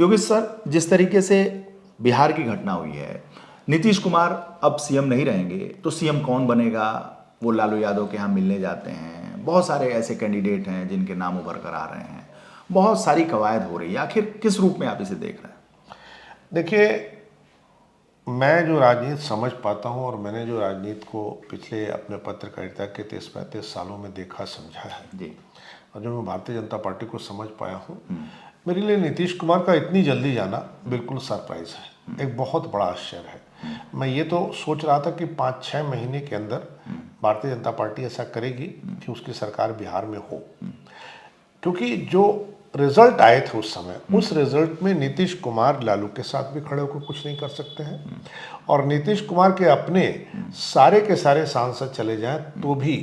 Yogesh sir, जिस तरीके से बिहार की घटना हुई है, नीतीश कुमार अब सीएम नहीं रहेंगे तो सीएम कौन बनेगा? वो लालू यादव के यहाँ मिलने जाते हैं, बहुत सारे ऐसे कैंडिडेट हैं जिनके नाम उभर कर आ रहे हैं, बहुत सारी कवायद हो रही है। आखिर किस रूप में आप इसे देख रहे हैं? देखिए, मैं जो राजनीति समझ पाता हूँ और मैंने जो राजनीति को पिछले अपने पत्रकारिता के 30-35 सालों में देखा समझा है जी। और जो मैं भारतीय जनता पार्टी को समझ पाया हूँ, मेरे लिए नीतीश कुमार का इतनी जल्दी जाना बिल्कुल सरप्राइज है, एक बहुत बड़ा आश्चर्य है। मैं ये तो सोच रहा था कि 5-6 महीने के अंदर भारतीय जनता पार्टी ऐसा करेगी कि उसकी सरकार बिहार में हो, क्योंकि जो रिजल्ट आए थे उस समय, उस रिजल्ट में नीतीश कुमार लालू के साथ भी खड़े होकर कुछ नहीं कर सकते हैं और नीतीश कुमार के अपने सारे के सारे सांसद चले जाएं तो भी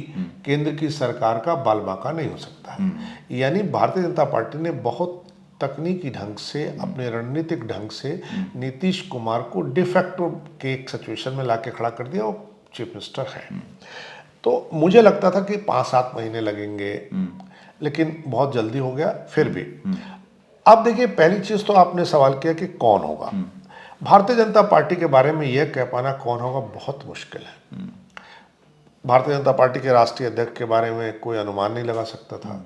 केंद्र की सरकार का बालबाका नहीं हो सकता है। यानी भारतीय जनता पार्टी ने बहुत तकनीकी ढंग से, अपने रणनीतिक ढंग से नीतीश कुमार को डिफेक्टो के एक सिचुएशन में लाके खड़ा कर दिया। वो चीफ मिनिस्टर है, तो मुझे लगता था कि 5-7 महीने लगेंगे, लेकिन बहुत जल्दी हो गया। फिर भी अब देखिए, पहली चीज तो आपने सवाल किया कि कौन होगा। भारतीय जनता पार्टी के बारे में यह कह पाना कौन होगा बहुत मुश्किल है। भारतीय जनता पार्टी के राष्ट्रीय अध्यक्ष के बारे में कोई अनुमान नहीं लगा सकता था।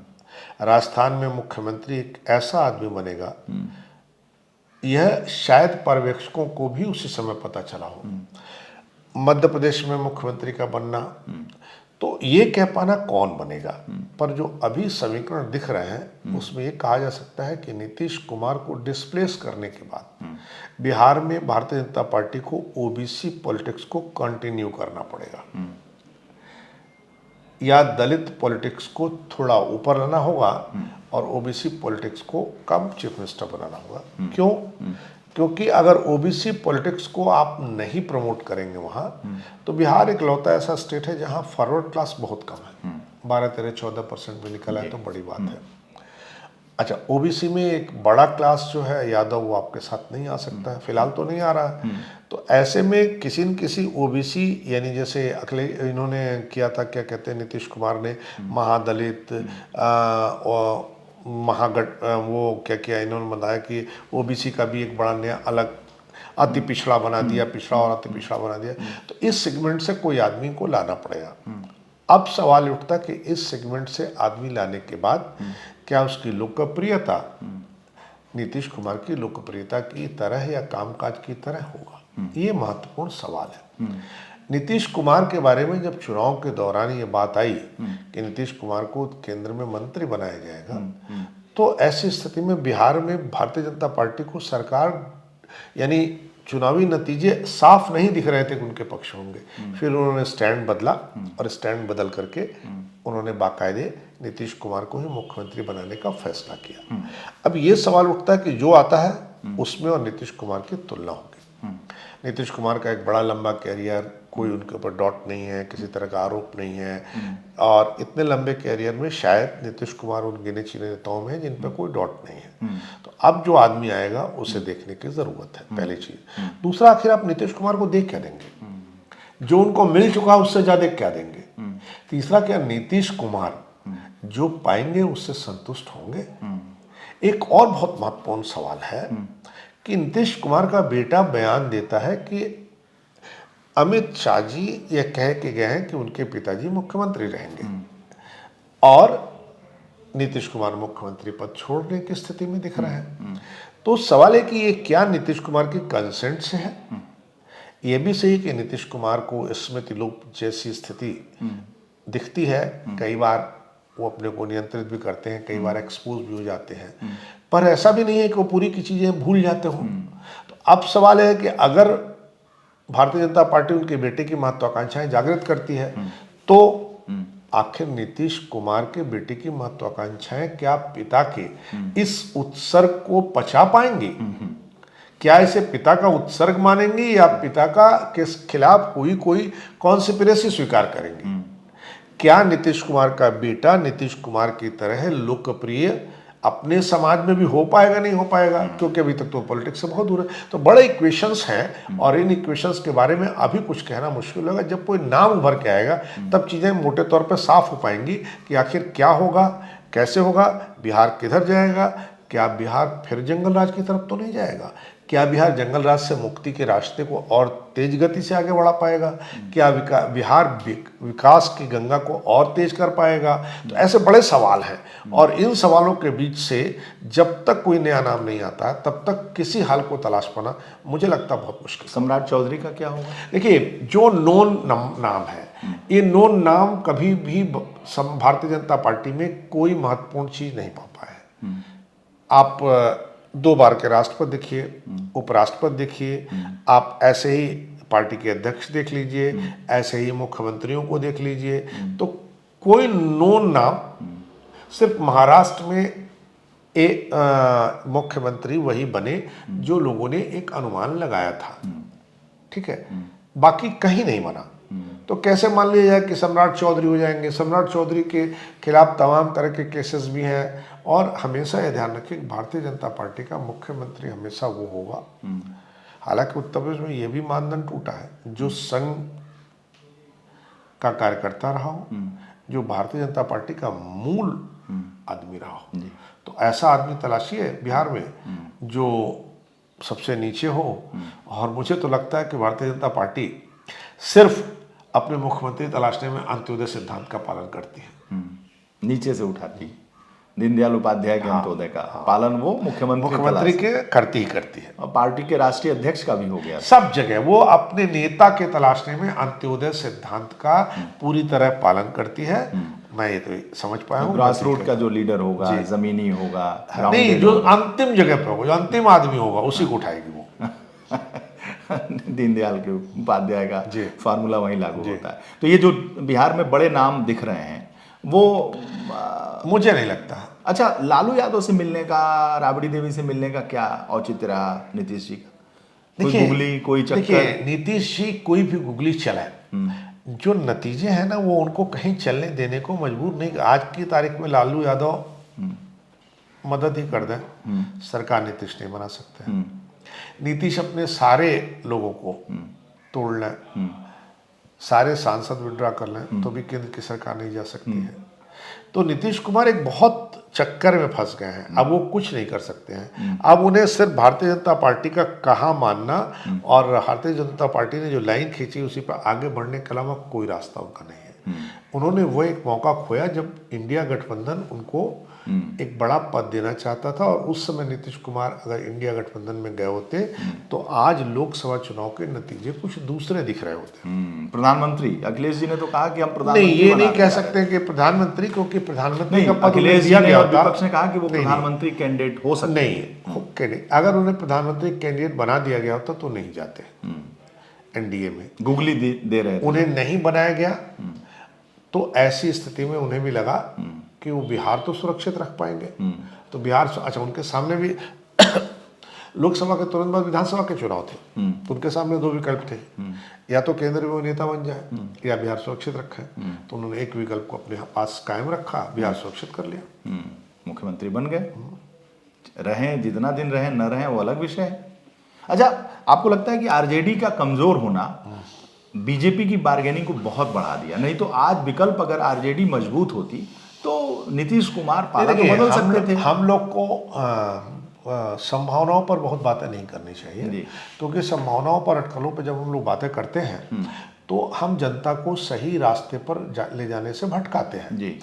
राजस्थान में मुख्यमंत्री एक ऐसा आदमी बनेगा, यह शायद पर्यवेक्षकों को भी उसी समय पता चला हो। मध्य प्रदेश में मुख्यमंत्री का बनना, तो ये कह पाना कौन बनेगा, पर जो अभी समीकरण दिख रहे हैं उसमें ये कहा जा सकता है कि नीतीश कुमार को डिस्प्लेस करने के बाद बिहार में भारतीय जनता पार्टी को ओबीसी पॉलिटिक्स को कंटिन्यू करना पड़ेगा या दलित पॉलिटिक्स को थोड़ा ऊपर लाना होगा और ओबीसी पॉलिटिक्स को कम चीफ मिनिस्टर बनाना होगा। क्यों? क्योंकि अगर ओबीसी पॉलिटिक्स को आप नहीं प्रमोट करेंगे वहाँ, तो बिहार एक लौता ऐसा स्टेट है जहाँ फॉरवर्ड क्लास बहुत कम है। 12-13-14% में निकला है तो बड़ी बात है। अच्छा, ओबीसी में एक बड़ा क्लास जो है यादव, वो आपके साथ नहीं आ सकता है, फिलहाल तो नहीं आ रहा है। तो ऐसे में किसी न किसी ओबीसी, यानी जैसे अगले इन्होंने किया था, क्या कहते हैं, नीतीश कुमार ने महादलित महागठ वो क्या किया इन्होंने बताया कि ओबीसी का भी एक बड़ा नया अलग अति पिछड़ा बना दिया, पिछड़ा और अति पिछड़ा बना दिया। तो इस सेगमेंट से कोई आदमी को लाना पड़ेगा। अब सवाल उठता कि इस सेगमेंट से आदमी लाने के बाद क्या उसकी लोकप्रियता नीतीश कुमार की लोकप्रियता की तरह या कामकाज की तरह होगा? ये महत्वपूर्ण सवाल है। नीतीश कुमार के बारे में जब चुनाव के दौरान ये बात आई कि नीतीश कुमार को केंद्र में मंत्री बनाया जाएगा, तो ऐसी स्थिति में बिहार में भारतीय जनता पार्टी को सरकार, यानी चुनावी नतीजे साफ नहीं दिख रहे थे कि उनके पक्ष होंगे। फिर उन्होंने स्टैंड बदला और स्टैंड बदल करके उन्होंने बाकायदे नीतीश कुमार को ही मुख्यमंत्री बनाने का फैसला किया। अब ये सवाल उठता है कि जो आता है उसमें और नीतीश कुमार की तुलना होगी। नीतीश कुमार का एक बड़ा लंबा कैरियर, कोई उनके ऊपर डॉट नहीं है, किसी तरह का आरोप नहीं है, और इतने लंबे कैरियर में शायद नीतीश कुमार उन गिने चुने नेताओं में है जिन पर कोई डॉट नहीं है। तो अब जो आदमी आएगा उसे देखने की जरूरत है, पहली चीज। दूसरा, आखिर आप नीतीश कुमार को देख क्या देंगे? जो उनको मिल चुका उससे ज्यादा क्या देंगे? तीसरा, क्या नीतीश कुमार जो पाएंगे उससे संतुष्ट होंगे? एक और बहुत महत्वपूर्ण सवाल है कि नीतीश कुमार का बेटा बयान देता है कि अमित शाह जी ये कह के गए हैं कि उनके पिताजी मुख्यमंत्री रहेंगे, और नीतीश कुमार मुख्यमंत्री पद छोड़ने की स्थिति में दिख रहा है। तो सवाल है कि ये क्या नीतीश कुमार की कंसेंट से है? ये भी सही कि नीतीश कुमार को स्मृति लोप जैसी स्थिति दिखती है, कई बार वो अपने को नियंत्रित भी करते हैं, कई बार एक्सपोज भी हो जाते हैं, पर ऐसा भी नहीं है कि वो पूरी की चीजें भूल जाते हों। तो अब सवाल है कि अगर भारतीय जनता पार्टी उनके बेटे की महत्वाकांक्षाएं जागृत करती है, तो आखिर नीतीश कुमार के बेटे की महत्वाकांक्षाएं क्या पिता के इस उत्सर्ग को पचा पाएंगी? क्या इसे पिता का उत्सर्ग मानेंगे या पिता का के खिलाफ हुई कोई कॉन्स्पिरेसी स्वीकार करेंगे? क्या नीतीश कुमार का बेटा नीतीश कुमार की तरह लोकप्रिय अपने समाज में भी हो पाएगा, नहीं हो पाएगा? क्योंकि अभी तक तो पॉलिटिक्स से बहुत दूर है। तो बड़े इक्वेशंस हैं और इन इक्वेशंस के बारे में अभी कुछ कहना मुश्किल होगा। जब कोई नाम उभर के आएगा तब चीज़ें मोटे तौर पर साफ हो पाएंगी कि आखिर क्या होगा, कैसे होगा, बिहार किधर जाएगा, क्या बिहार फिर जंगल राज की तरफ तो नहीं जाएगा? क्या बिहार जंगल राज से मुक्ति के रास्ते को और तेज गति से आगे बढ़ा पाएगा? क्या बिहार विकास की गंगा को और तेज कर पाएगा? तो ऐसे बड़े सवाल हैं, और इन सवालों के बीच से जब तक कोई नया नाम नहीं आता तब तक किसी हाल को तलाश पाना मुझे लगता बहुत मुश्किल। सम्राट चौधरी का क्या होगा? देखिए, जो नोन नाम है, ये नोन नाम कभी भी भारतीय जनता पार्टी में कोई महत्वपूर्ण चीज नहीं पा पाए। आप 2 बार के राष्ट्रपति देखिए, उपराष्ट्रपति देखिए, आप ऐसे ही पार्टी के अध्यक्ष देख लीजिए, ऐसे ही मुख्यमंत्रियों को देख लीजिए, तो कोई नोन नाम, सिर्फ महाराष्ट्र में मुख्यमंत्री वही बने जो लोगों ने एक अनुमान लगाया था, ठीक है, बाकी कहीं नहीं बना। तो कैसे मान लिया जाए कि सम्राट चौधरी हो जाएंगे? सम्राट चौधरी के खिलाफ तमाम तरह के केसेस भी हैं, और हमेशा यह ध्यान रखिए कि भारतीय जनता पार्टी का मुख्यमंत्री हमेशा वो होगा, हालांकि उत्तर प्रदेश में ये भी मानदंड टूटा है, जो संघ का कार्यकर्ता रहा हो, जो भारतीय जनता पार्टी का मूल आदमी रहा हो। तो ऐसा आदमी तलाशिए बिहार में जो सबसे नीचे हो, और मुझे तो लगता है कि भारतीय जनता पार्टी सिर्फ अपने मुख्यमंत्री तलाशने में अंत्योदय सिद्धांत का पालन करती है, नीचे से उठाती, दीनदयाल उपाध्याय के अंत्योदय का पालन वो मुख्यमंत्री के करती है। और पार्टी के राष्ट्रीय अध्यक्ष का भी हो गया, सब जगह वो अपने नेता के तलाशने में अंत्योदय सिद्धांत का पूरी तरह पालन करती है। मैं ये तो समझ पाया हूँ, ग्रास रूट का जो लीडर होगा, जमीनी होगा, नहीं, जो अंतिम जगह पे होगा, जो अंतिम आदमी होगा, उसी को उठाएगी वो। दीनदयाल के उपाध्याय का फार्मूला वहीं लागू होता है। तो ये जो बिहार में बड़े नाम दिख रहे हैं वो मुझे नहीं लगता। अच्छा, लालू यादव से मिलने का, राबड़ी देवी से मिलने का क्या औचित्य रहा नीतीश जी का? कोई गुगली, कोई चक्कर? देखिए, नीतीश जी कोई भी गुगली चलाए, जो नतीजे हैं ना वो उनको कहीं चलने देने को मजबूर नहीं। आज की तारीख में लालू यादव मदद ही कर दें, सरकार नीतीश नहीं बना सकते हैं। नीतीश अपने सारे लोगों को तोड़ लें, सारे सांसद विड्रॉ कर लें, तो भी केंद्र की सरकार नहीं जा सकती है। तो नीतीश कुमार एक बहुत चक्कर में फंस गए हैं, अब वो कुछ नहीं कर सकते हैं। अब उन्हें सिर्फ भारतीय जनता पार्टी का कहा मानना, और भारतीय जनता पार्टी ने जो लाइन खींची उसी पर आगे बढ़ने के अलावा कोई रास्ता उनका नहीं है। उन्होंने वो एक मौका खोया जब इंडिया गठबंधन उनको एक बड़ा पद देना चाहता था, और उस समय नीतीश कुमार अगर इंडिया गठबंधन में गए होते तो आज लोकसभा चुनाव के नतीजे कुछ दूसरे दिख रहे होते। प्रधानमंत्री अखिलेश जी ने तो कहा कि हम प्रधानमंत्री नहीं, ये नहीं कह सकते कि प्रधानमंत्री, क्योंकि प्रधानमंत्री का पद अखिलेश जी ने और विपक्ष ने कहा कि वो प्रधानमंत्री कैंडिडेट हो सकते नहीं, अगर उन्हें प्रधानमंत्री कैंडिडेट बना दिया गया होता तो नहीं जाते एनडीए में। गुगली दे रहे थे, उन्हें नहीं बनाया गया, तो ऐसी स्थिति में उन्हें भी लगा कि वो बिहार तो सुरक्षित रख पाएंगे। तो बिहार, अच्छा, उनके सामने भी लोकसभा के तुरंत बाद विधानसभा के चुनाव थे, तो उनके सामने 2 विकल्प थे, या तो केंद्र में नेता बन जाए या बिहार सुरक्षित रखे। तो उन्होंने एक विकल्प को अपने पास कायम रखा, बिहार सुरक्षित कर लिया, मुख्यमंत्री बन गए। रहें जितना दिन रहें, न रहें वो अलग विषय है। अच्छा, आपको लगता है कि आरजेडी का कमजोर होना बीजेपी की बार्गेनिंग को बहुत बढ़ा दिया? नहीं तो आज विकल्प अगर आरजेडी मजबूत होती तो नीतीश कुमार पाला तो बदल सकते थे। हम लोग को संभावनाओं पर बहुत बातें नहीं करनी चाहिए, क्योंकि संभावनाओं पर, अटकलों पर जब हम लोग बातें करते हैं तो हम जनता को सही रास्ते पर ले जाने से भटकाते हैं जी।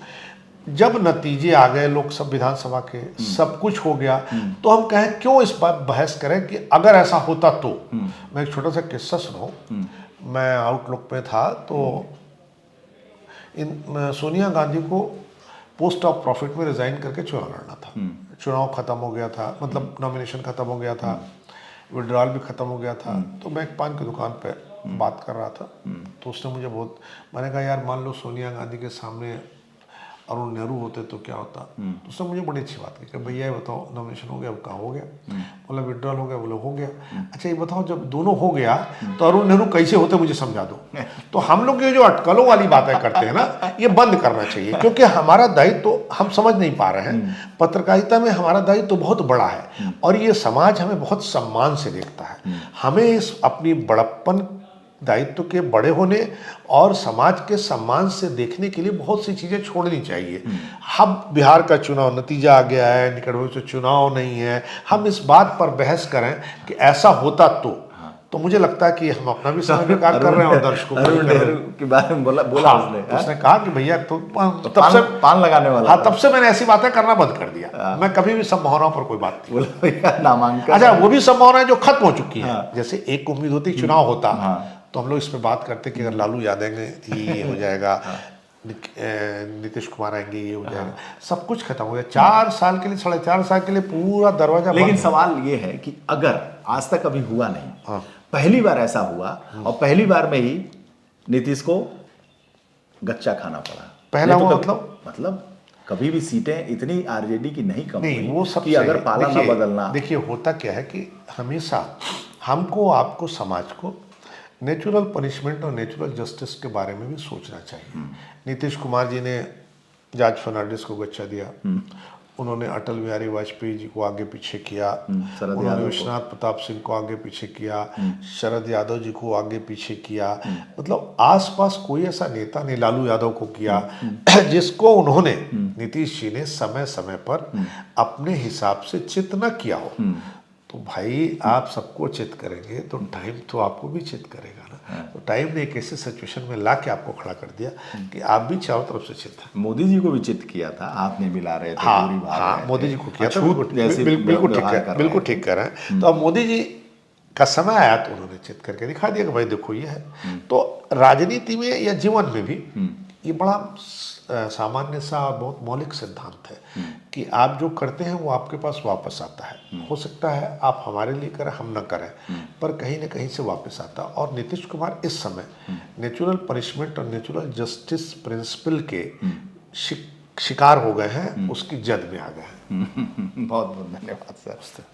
जब नतीजे आ गए लोकसभा विधानसभा के, सब कुछ हो गया, तो हम कहें क्यों इस बात बहस करें कि अगर ऐसा होता तो। मैं एक छोटा सा किस्सा सुनाऊं। मैं आउटलुक में था, तो सोनिया गांधी को पोस्ट ऑफ प्रॉफिट में रिजाइन करके चुनाव लड़ना था। चुनाव खत्म हो गया था, मतलब नॉमिनेशन खत्म हो गया था, विड्रॉल भी खत्म हो गया था। तो मैं एक पान की दुकान पे बात कर रहा था, तो उसने मुझे मैंने कहा यार मान लो सोनिया गांधी के सामने अरुण नेहरू होते तो क्या होता। तो उसने मुझे बड़ी अच्छी बात की कि भैया ये बताओ नॉमिनेशन हो गया, अब कहाँ हो गया? बोला विड्रॉल हो गया। बोला हो गया। अच्छा ये बताओ जब दोनों हो गया तो अरुण नेहरू कैसे होते मुझे समझा दो। तो हम लोग ये जो अटकलों वाली बातें करते हैं ना, ये बंद करना चाहिए, क्योंकि हमारा दायित्व तो हम समझ नहीं पा रहे हैं। पत्रकारिता में हमारा दायित्व तो बहुत बड़ा है, और ये समाज हमें बहुत सम्मान से देखता है। हमें इस अपनी बड़प्पन दायित्व के बड़े होने और समाज के सम्मान से देखने के लिए बहुत सी चीज़ें छोड़नी चाहिए। हम बिहार का चुनाव नतीजा आ गया है, निकट भविष्य चुनाव नहीं है, हम इस बात पर बहस करें कि ऐसा होता तो मुझे लगता है कि हम अपना भी समय बेकार कर रहे हैं और दर्शकों का भी अरुण कर रहे नेहरू हैं। के बारे में बोला उसने कहा कि भैया तो तब से पान लगाने वाला हाँ, तब से मैंने ऐसी बातें करना बंद कर दिया। मैं कभी भी संभावनाओं पर कोई बात नहीं। बोला भैया नामांकन। अच्छा, वो भी संभावनाएं जो खत्म हो चुकी हैं। जैसे एक उम्मीद होती चुनाव होता तो हम लोग इस पे बात करते कि अगर लालू यादव ये हो जाएगा, नीतीश कुमार आएंगे, ये हो जाएगा, सब कुछ खत्म हो गया। 4 साल के लिए, 4.5 साल के लिए पूरा दरवाजा लेकिन बंद। सवाल ये है कि अगर आज तक कभी हुआ नहीं, पहली बार ऐसा हुआ और पहली बार में ही नीतीश को गच्चा खाना पड़ा। पहला नहीं तो हुआ मतलब कभी भी सीटें इतनी आरजेडी की नहीं कम नहीं, हुई वो सब कि अगर पाला ना बदलना। देखिए होता क्या है कि हमेशा हमको, आपको, समाज को नेचुरल पनिशमेंट और नेचुरल जस्टिस के बारे में भी सोचना चाहिए। नीतीश कुमार जी ने जॉर्ज फर्नांडिस को गच्चा दिया, उन्होंने अटल बिहारी वाजपेयी जी को आगे पीछे किया, उन्होंने विश्वनाथ प्रताप सिंह को आगे पीछे किया, शरद यादव जी को आगे पीछे किया। मतलब आसपास कोई ऐसा नेता नहीं, लालू यादव को किया जिसको उन्होंने, नीतीश जी ने समय समय पर अपने हिसाब से चित न किया हो। तो भाई आप सबको चित करेंगे तो टाइम तो आपको भी चित करेगा ना। तो टाइम ने एक ऐसे सिचुएशन में ला के आपको खड़ा कर दिया कि आप भी चारों तरफ से चित हैं। मोदी जी को भी चित किया था, हाथ नहीं मिला रहे थे, पूरी बात हाँ, मोदी जी को किया था, बिल्कुल ठीक कर रहे हैं। तो अब मोदी जी का समय आया तो उन्होंने चित करके दिखा दिया कि भाई देखो ये है। तो राजनीति में या जीवन में भी ये बड़ा सामान्य सा बहुत मौलिक सिद्धांत है कि आप जो करते हैं वो आपके पास वापस आता है। हो सकता है आप हमारे लिए करें, हम ना करें, पर कहीं ना कहीं से वापस आता है। और नीतीश कुमार इस समय नेचुरल पनिशमेंट और नेचुरल जस्टिस प्रिंसिपल के शिकार हो गए हैं, उसकी जद में आ गए हैं। बहुत बहुत धन्यवाद सर।